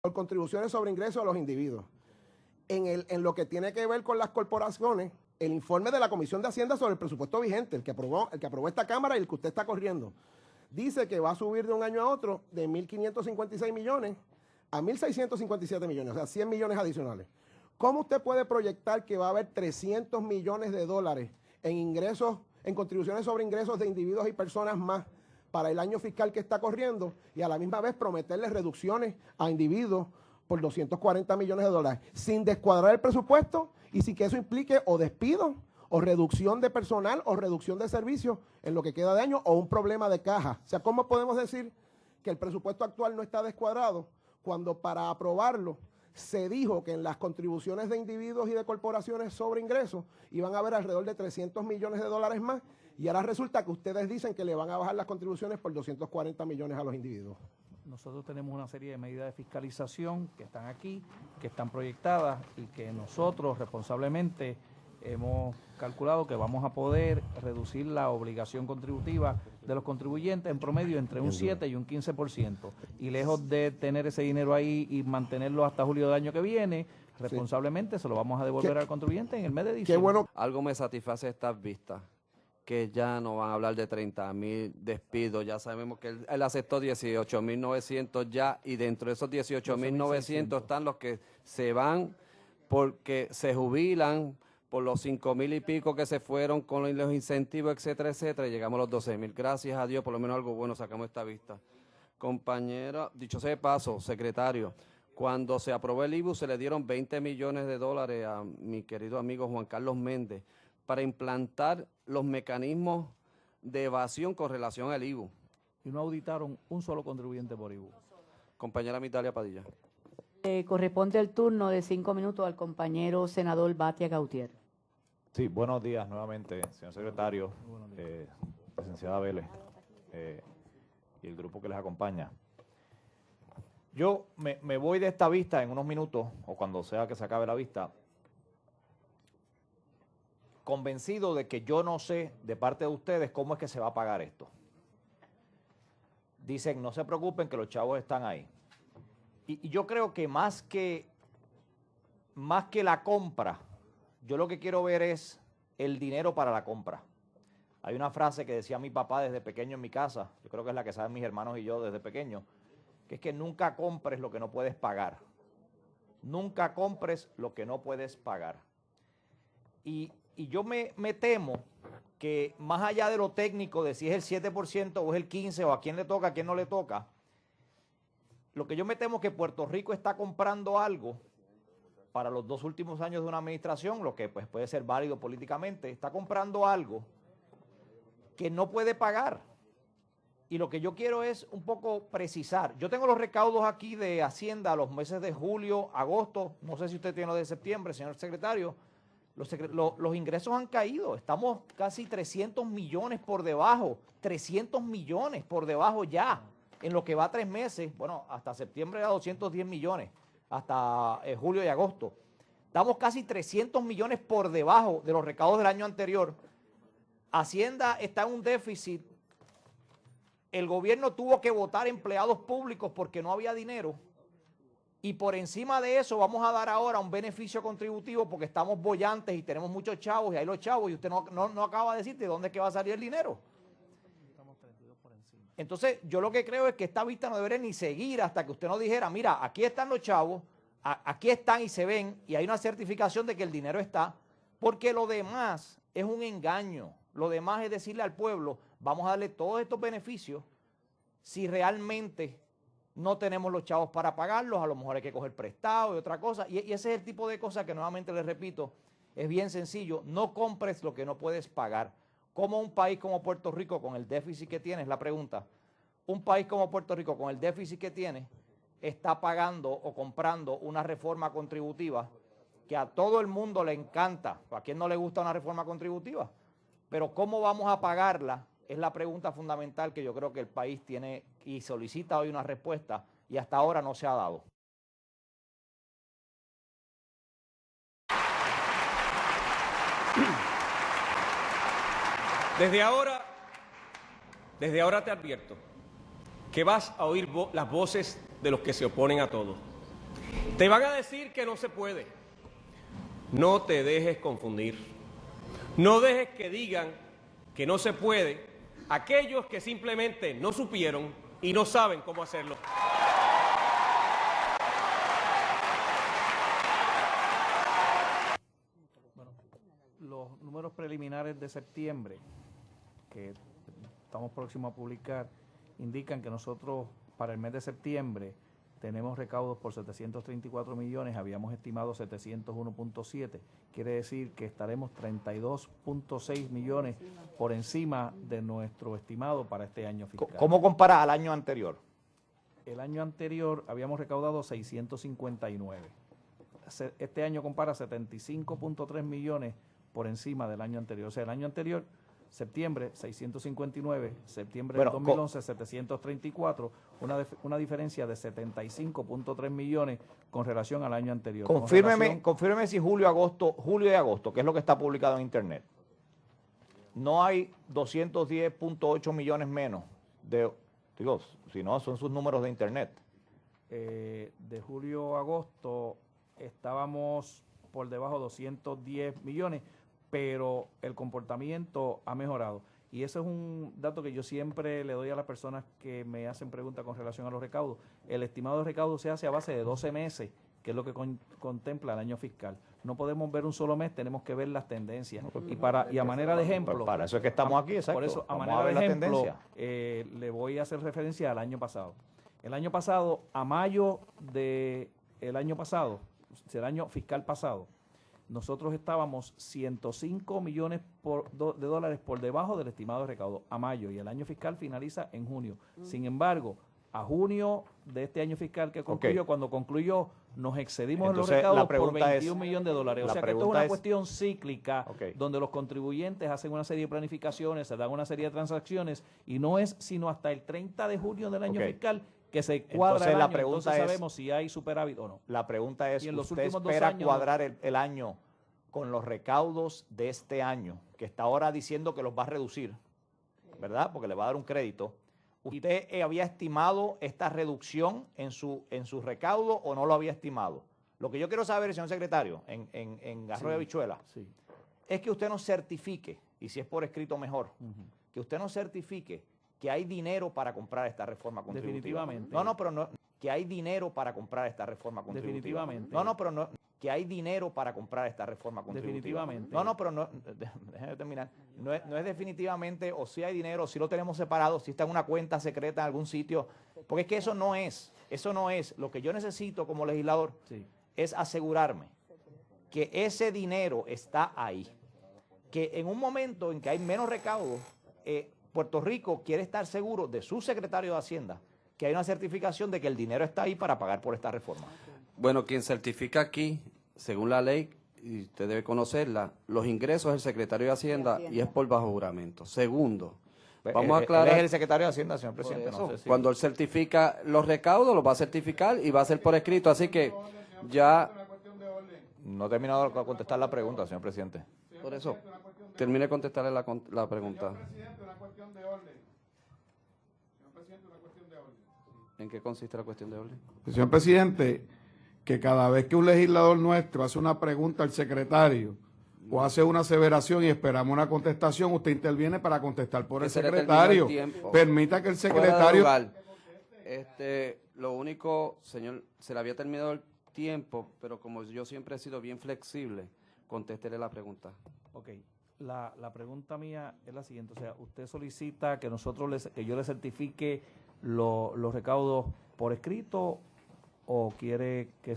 por contribuciones sobre ingresos a los individuos. En lo que tiene que ver con las corporaciones, el informe de la Comisión de Hacienda sobre el presupuesto vigente, el que aprobó esta Cámara y el que usted está corriendo, dice que va a subir de un año a otro de 1.556 millones a 1.657 millones, o sea, 100 millones adicionales. ¿Cómo usted puede proyectar que va a haber 300 millones de dólares en ingresos, en contribuciones sobre ingresos de individuos y personas más para el año fiscal que está corriendo y a la misma vez prometerles reducciones a individuos por 240 millones de dólares, sin descuadrar el presupuesto y sin que eso implique o despido o reducción de personal o reducción de servicios en lo que queda de año o un problema de caja? O sea, ¿cómo podemos decir que el presupuesto actual no está descuadrado cuando para aprobarlo se dijo que en las contribuciones de individuos y de corporaciones sobre ingresos iban a haber alrededor de 300 millones de dólares más y ahora resulta que ustedes dicen que le van a bajar las contribuciones por 240 millones a los individuos? Nosotros tenemos una serie de medidas de fiscalización que están aquí, que están proyectadas y que nosotros responsablemente hemos calculado que vamos a poder reducir la obligación contributiva de los contribuyentes en promedio entre un 7 y un 15%. Y lejos de tener ese dinero ahí y mantenerlo hasta julio del año que viene, responsablemente se lo vamos a devolver al contribuyente en el mes de diciembre. Qué bueno. Algo me satisface estas vistas, que ya no van a hablar de 30.000 despidos. Ya sabemos que él aceptó 18.900 ya, y dentro de esos 18.900 están los que se van porque se jubilan, por los 5.000 y pico que se fueron con los incentivos, etcétera, etcétera, y llegamos a los 12.000. Gracias a Dios, por lo menos algo bueno sacamos esta vista. Compañera, dicho sea de paso, secretario, cuando se aprobó el IBU se le dieron 20 millones de dólares a mi querido amigo Juan Carlos Méndez para implantar los mecanismos de evasión con relación al IBU. Y no auditaron un solo contribuyente por IBU. Compañera Mitalia Padilla. Corresponde el turno de 5 minutos al compañero senador Batia Gautier. Sí, buenos días nuevamente, señor secretario, licenciada Vélez y el grupo que les acompaña. Yo me voy de esta vista en unos minutos, o cuando sea que se acabe la vista, convencido de que yo no sé de parte de ustedes cómo es que se va a pagar esto. Dicen, no se preocupen que los chavos están ahí. Y yo creo que más que la compra, yo lo que quiero ver es el dinero para la compra. Hay una frase que decía mi papá desde pequeño en mi casa, yo creo que es la que saben mis hermanos y yo desde pequeño, que es que nunca compres lo que no puedes pagar. Nunca compres lo que no puedes pagar. Y yo me temo que más allá de lo técnico, de si es el 7% o es el 15% o a quién le toca, a quién no le toca, lo que yo me temo es que Puerto Rico está comprando algo para los 2 últimos años de una administración, lo que pues puede ser válido políticamente, está comprando algo que no puede pagar. Y lo que yo quiero es un poco precisar. Yo tengo los recaudos aquí de Hacienda a los meses de julio, agosto, no sé si usted tiene los de septiembre, señor secretario. Los ingresos han caído, estamos casi 300 millones por debajo, 300 millones por debajo ya. En lo que va 3 meses, bueno, hasta septiembre era 210 millones, hasta julio y agosto. Estamos casi 300 millones por debajo de los recaudos del año anterior. Hacienda está en un déficit. El gobierno tuvo que votar empleados públicos porque no había dinero. Y por encima de eso vamos a dar ahora un beneficio contributivo porque estamos bollantes y tenemos muchos chavos y hay los chavos y usted no acaba de decir de dónde es que va a salir el dinero. Entonces, yo lo que creo es que esta vista no debería ni seguir hasta que usted nos dijera, mira, aquí están los chavos, aquí están y se ven, y hay una certificación de que el dinero está, porque lo demás es un engaño. Lo demás es decirle al pueblo, vamos a darle todos estos beneficios, si realmente no tenemos los chavos para pagarlos, a lo mejor hay que coger prestado y otra cosa, y ese es el tipo de cosas que nuevamente les repito, es bien sencillo, no compres lo que no puedes pagar. ¿Cómo un país como Puerto Rico, con el déficit que tiene, es la pregunta, un país como Puerto Rico, con el déficit que tiene, está pagando o comprando una reforma contributiva que a todo el mundo le encanta? ¿A quién no le gusta una reforma contributiva? Pero ¿cómo vamos a pagarla? Es la pregunta fundamental que yo creo que el país tiene y solicita hoy una respuesta y hasta ahora no se ha dado. Desde ahora te advierto que vas a oír las voces de los que se oponen a todo. Te van a decir que no se puede. No te dejes confundir. No dejes que digan que no se puede aquellos que simplemente no supieron y no saben cómo hacerlo. Bueno, los números preliminares de septiembre, que estamos próximos a publicar, indican que nosotros para el mes de septiembre tenemos recaudos por 734 millones, habíamos estimado 701.7, quiere decir que estaremos 32.6 millones por encima de nuestro estimado para este año fiscal. ¿Cómo compara al año anterior? El año anterior habíamos recaudado 659. Este año compara 75.3 millones por encima del año anterior. O sea, el año anterior, septiembre, 659, septiembre del 2011, 734, una diferencia de 75.3 millones con relación al año anterior. Confírmeme si julio y agosto, que es lo que está publicado en Internet, no hay 210.8 millones menos de, digo, si no, son sus números de Internet. De julio a agosto estábamos por debajo de 210 millones, pero el comportamiento ha mejorado. Y ese es un dato que yo siempre le doy a las personas que me hacen preguntas con relación a los recaudos. El estimado de recaudo se hace a base de 12 meses, que es lo que contempla el año fiscal. No podemos ver un solo mes, tenemos que ver las tendencias. Y a manera de ejemplo... Para eso es que estamos aquí, exacto. Por eso, a manera de ejemplo, le voy a hacer referencia al año pasado. El año pasado, a mayo del año pasado, el año fiscal pasado, nosotros estábamos 105 millones de dólares por debajo del estimado de recaudo a mayo, y el año fiscal finaliza en junio. Sin embargo, a junio de este año fiscal que concluyó, cuando concluyó, nos excedimos en los recaudos por 21 millones de dólares. O sea que esto es una cuestión cíclica, donde los contribuyentes hacen una serie de planificaciones, se dan una serie de transacciones, y no es sino hasta el 30 de junio del año fiscal que se cuadra el año, entonces sabemos si hay superávit o no. La pregunta es, ¿usted espera cuadrar el año con los recaudos de este año, que está ahora diciendo que los va a reducir, ¿verdad? Porque le va a dar un crédito. ¿Usted había estimado esta reducción en su recaudo o no lo había estimado? Lo que yo quiero saber, señor secretario, en Arroyo Habichuela, es que usted nos certifique, y si es por escrito mejor, que usted nos certifique que hay dinero para comprar esta reforma contributiva. Definitivamente. Que hay dinero para comprar esta reforma contributiva. Definitivamente. Que hay dinero para comprar esta reforma contributiva. Definitivamente. Déjeme terminar. No es definitivamente, o si hay dinero, o si lo tenemos separado, si está en una cuenta secreta en algún sitio, porque es que eso no es. Lo que yo necesito como legislador es asegurarme que ese dinero está ahí. Que en un momento en que hay menos recaudo, Puerto Rico quiere estar seguro de su secretario de Hacienda que hay una certificación de que el dinero está ahí para pagar por esta reforma. Bueno, quien certifica aquí, según la ley, y usted debe conocerla, los ingresos es el secretario de Hacienda y es por bajo juramento. Segundo, vamos a aclarar... Él es el secretario de Hacienda, señor presidente. No sé si... Cuando él certifica los recaudos, los va a certificar y va a ser por escrito, así que ya... No he terminado de contestar la pregunta, señor presidente. Por eso, termine de contestarle la pregunta. Señor presidente, una cuestión de orden. Señor presidente, una cuestión de orden. ¿En qué consiste la cuestión de orden? Señor presidente, que cada vez que un legislador nuestro hace una pregunta al secretario o hace una aseveración y esperamos una contestación, usted interviene para contestar por el secretario. Permita que el secretario... Lo único, señor, se le había terminado el tiempo, pero como yo siempre he sido bien flexible, contéstele la pregunta. Ok. La pregunta mía es la siguiente, o sea, usted solicita que que yo le certifique los recaudos por escrito, o quiere que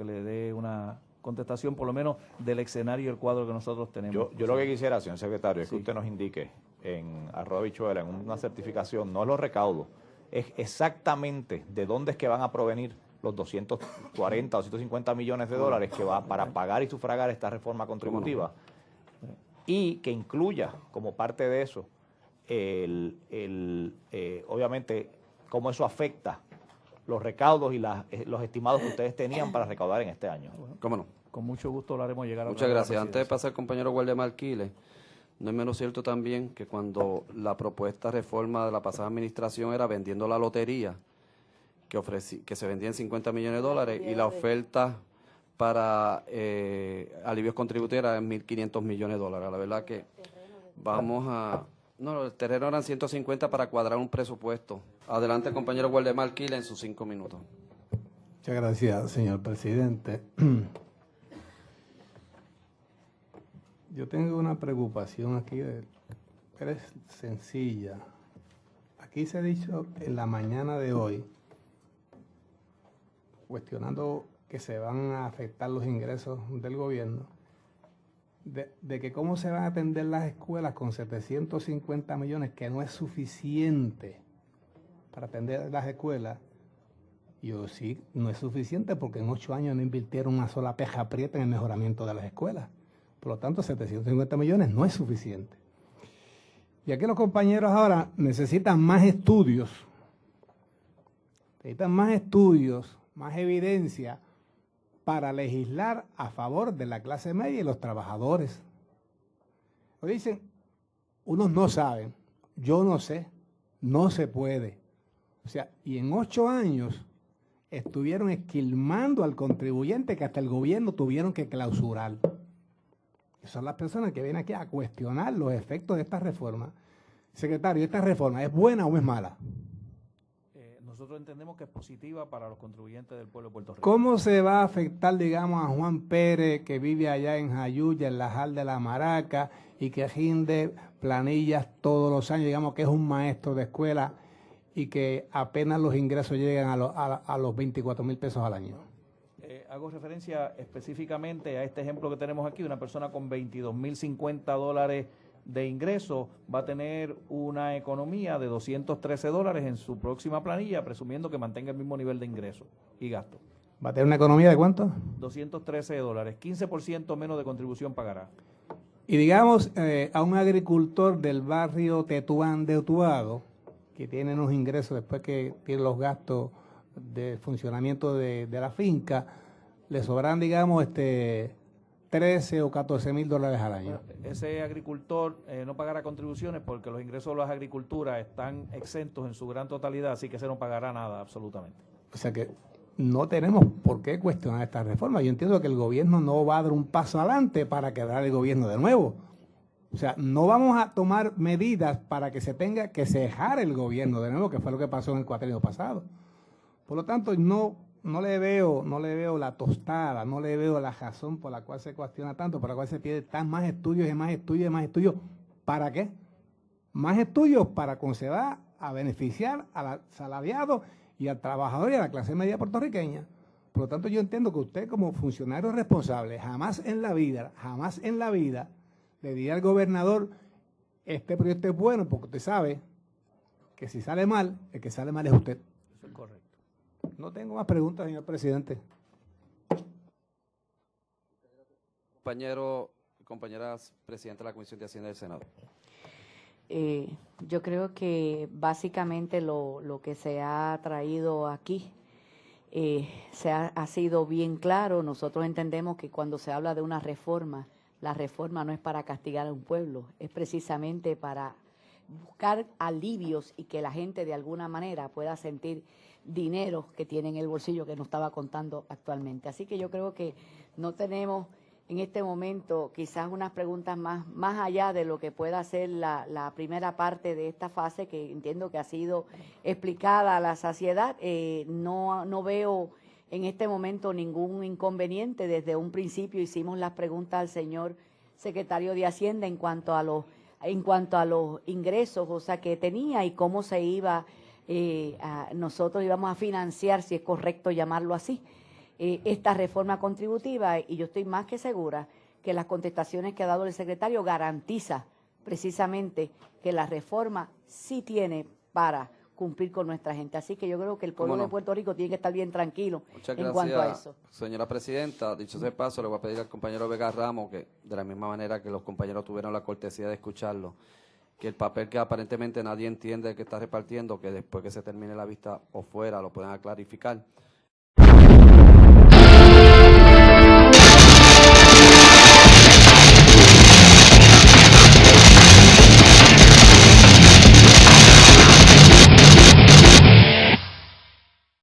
le dé una contestación por lo menos del escenario y el cuadro que nosotros tenemos. Yo lo que quisiera, señor secretario, es que usted nos indique en Arroyo Habichuela, en una certificación, no los recaudos, es exactamente de dónde es que van a provenir los 240 o 150 millones de dólares que va para pagar y sufragar esta reforma contributiva. Y que incluya como parte de eso, obviamente, cómo eso afecta los recaudos y los estimados que ustedes tenían para recaudar en este año. ¿Cómo no? Con mucho gusto lo haremos llegar a... Muchas gracias. Antes de pasar al compañero Waldemar Quiles, no es menos cierto también que cuando la propuesta reforma de la pasada administración era vendiendo la lotería, que se vendía en 50 millones de dólares y la oferta para alivios contributivos era en 1.500 millones de dólares. La verdad que vamos a... No, el terreno eran 150 para cuadrar un presupuesto. Adelante, compañero Waldemar Quila, en sus 5 minutos. Muchas gracias, señor presidente. Yo tengo una preocupación aquí, pero es sencilla. Aquí se ha dicho en la mañana de hoy, cuestionando que se van a afectar los ingresos del gobierno, de que cómo se van a atender las escuelas con 750 millones, que no es suficiente para atender las escuelas. Yo sí, no es suficiente porque en 8 años no invirtieron una sola peja aprieta en el mejoramiento de las escuelas. Por lo tanto, 750 millones no es suficiente. Y aquí los compañeros ahora necesitan más estudios. Necesitan más estudios, más evidencia para legislar a favor de la clase media y los trabajadores. O dicen, unos no saben, yo no sé, no se puede. O sea, y en 8 años estuvieron esquilmando al contribuyente que hasta el gobierno tuvieron que clausurar. Son las personas que vienen aquí a cuestionar los efectos de esta reforma. Secretario, ¿esta reforma es buena o es mala? Nosotros entendemos que es positiva para los contribuyentes del pueblo de Puerto Rico. ¿Cómo se va a afectar, digamos, a Juan Pérez, que vive allá en Jayuya, en la Jal de la Maraca, y que rinde planillas todos los años, digamos que es un maestro de escuela, y que apenas los ingresos llegan a los 24,000 pesos al año? Hago referencia específicamente a este ejemplo que tenemos aquí. Una persona con 22,050 dólares de ingreso va a tener una economía de 213 dólares en su próxima planilla, presumiendo que mantenga el mismo nivel de ingreso y gasto. ¿Va a tener una economía de cuánto? 213 dólares, 15% menos de contribución pagará. Y digamos, a un agricultor del barrio Tetuán de Utuado, que tiene unos ingresos después que tiene los gastos de funcionamiento de la finca, le sobran, digamos, 13 o 14 mil dólares al año. Ese agricultor no pagará contribuciones porque los ingresos de las agriculturas están exentos en su gran totalidad, así que ese no pagará nada absolutamente. O sea que no tenemos por qué cuestionar esta reforma. Yo entiendo que el gobierno no va a dar un paso adelante para quedar el gobierno de nuevo. O sea, no vamos a tomar medidas para que se tenga que cejar el gobierno de nuevo, que fue lo que pasó en el cuatrienio pasado. Por lo tanto, no le veo la tostada, no le veo la razón por la cual se cuestiona tanto, por la cual se pide más estudios y más estudios y más estudios. ¿Para qué? Más estudios para cómo se va a beneficiar al asalariado y al trabajador y a la clase media puertorriqueña. Por lo tanto, yo entiendo que usted como funcionario responsable jamás en la vida le diría al gobernador, este proyecto es bueno porque usted sabe que si sale mal, el que sale mal es usted. Eso es correcto. No tengo más preguntas, señor presidente. Compañeras presidenta de la Comisión de Hacienda del Senado. Yo creo que básicamente lo que se ha traído aquí ha sido bien claro. Nosotros entendemos que cuando se habla de una reforma, la reforma no es para castigar a un pueblo, es precisamente para buscar alivios y que la gente de alguna manera pueda sentir dinero que tiene en el bolsillo que no estaba contando actualmente. Así que yo creo que no tenemos en este momento quizás unas preguntas más allá de lo que pueda ser la primera parte de esta fase, que entiendo que ha sido explicada a la saciedad. No veo en este momento ningún inconveniente. Desde un principio hicimos las preguntas al señor secretario de Hacienda en cuanto a los ingresos, o sea, que tenía y cómo se iba, nosotros íbamos a financiar, si es correcto llamarlo así, esta reforma contributiva, y yo estoy más que segura que las contestaciones que ha dado el secretario garantiza precisamente que la reforma sí tiene para cumplir con nuestra gente. Así que yo creo que el pueblo de Puerto Rico tiene que estar bien tranquilo en cuanto a eso. Señora presidenta, dicho ese paso, le voy a pedir al compañero Vega Ramos que, de la misma manera que los compañeros tuvieron la cortesía de escucharlo, que el papel que aparentemente nadie entiende que está repartiendo, que después que se termine la vista o fuera lo puedan clarificar.